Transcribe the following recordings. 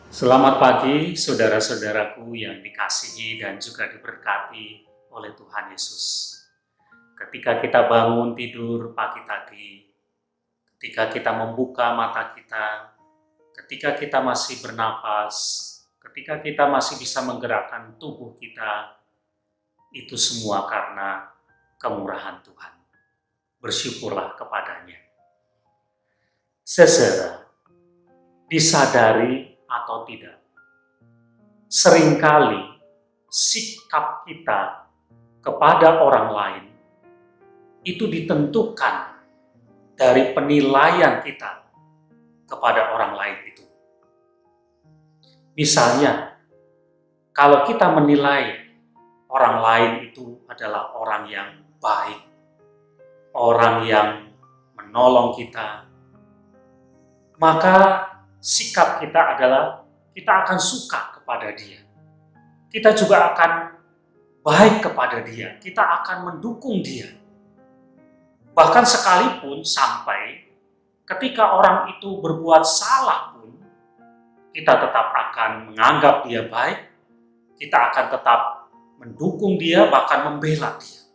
Selamat pagi, saudara-saudaraku yang dikasihi dan juga diberkati oleh Tuhan Yesus. Ketika kita bangun tidur pagi tadi, ketika kita membuka mata kita, ketika kita masih bernapas, ketika kita masih bisa menggerakkan tubuh kita, itu semua karena kemurahan Tuhan. Bersyukurlah kepadanya. Saudara, disadari atau tidak, seringkali sikap kita kepada orang lain itu ditentukan dari penilaian kita kepada orang lain itu. Misalnya, kalau kita menilai orang lain itu adalah orang yang baik, orang yang menolong kita, maka sikap kita adalah kita akan suka kepada dia. Kita juga akan baik kepada dia. Kita akan mendukung dia. Bahkan sekalipun sampai ketika orang itu berbuat salah pun, kita tetap akan menganggap dia baik. Kita akan tetap mendukung dia, bahkan membela dia.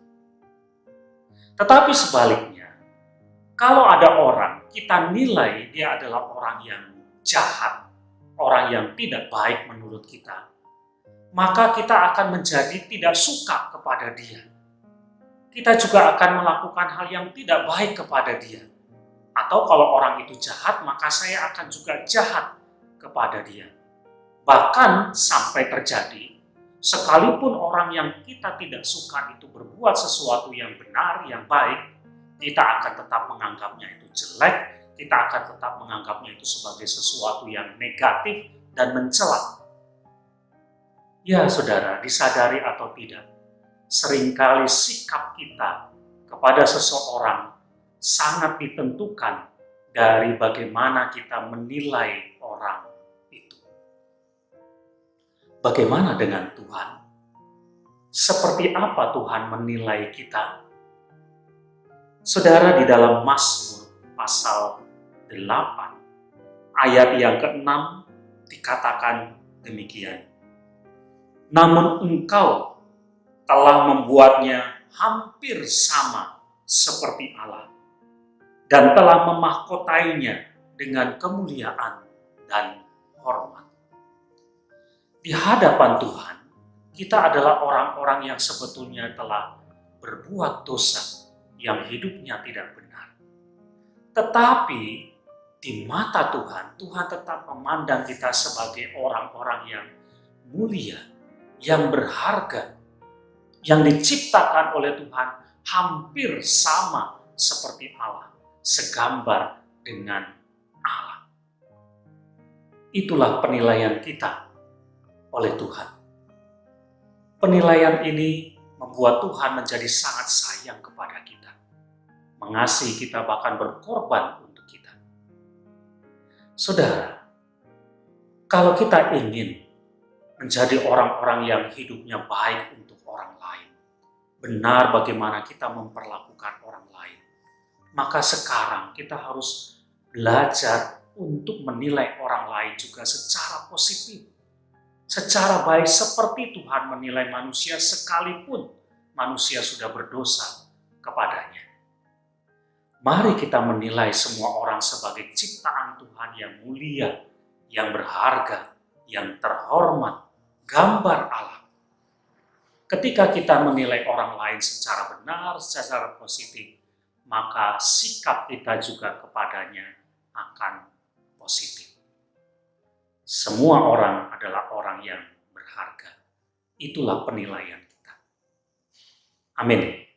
Tetapi sebaliknya, kalau ada orang, kita nilai dia adalah orang yang jahat, orang yang tidak baik menurut kita, maka kita akan menjadi tidak suka kepada dia. Kita juga akan melakukan hal yang tidak baik kepada dia. Atau kalau orang itu jahat, maka saya akan juga jahat kepada dia. Bahkan sampai terjadi, sekalipun orang yang kita tidak suka itu berbuat sesuatu yang benar, yang baik, kita akan tetap menganggapnya itu jelek, kita akan tetap menganggapnya itu sebagai sesuatu yang negatif dan mencela. Ya saudara, disadari atau tidak, seringkali sikap kita kepada seseorang sangat ditentukan dari bagaimana kita menilai orang itu. Bagaimana dengan Tuhan? Seperti apa Tuhan menilai kita? Saudara, di dalam Mazmur pasal 8 ayat yang ke-6 dikatakan demikian. Namun engkau telah membuatnya hampir sama seperti Allah dan telah memahkotainya dengan kemuliaan dan hormat. Di hadapan Tuhan, kita adalah orang-orang yang sebetulnya telah berbuat dosa, yang hidupnya tidak benar. Tetapi di mata Tuhan, Tuhan tetap memandang kita sebagai orang-orang yang mulia, yang berharga, yang diciptakan oleh Tuhan hampir sama seperti Allah, segambar dengan Allah. Itulah penilaian kita oleh Tuhan. Penilaian ini membuat Tuhan menjadi sangat sayang kepada kita, mengasihi kita, bahkan berkorban untuk kita. Saudara, kalau kita ingin menjadi orang-orang yang hidupnya baik untuk orang lain, benar bagaimana kita memperlakukan orang lain, maka sekarang kita harus belajar untuk menilai orang lain juga secara positif, secara baik seperti Tuhan menilai manusia sekalipun manusia sudah berdosa kepadanya. Mari kita menilai semua orang sebagai ciptaan Tuhan yang mulia, yang berharga, yang terhormat, gambar Allah. Ketika kita menilai orang lain secara benar, secara positif, maka sikap kita juga kepadanya akan positif. Semua orang adalah orang yang berharga. Itulah penilaian kita. Amin.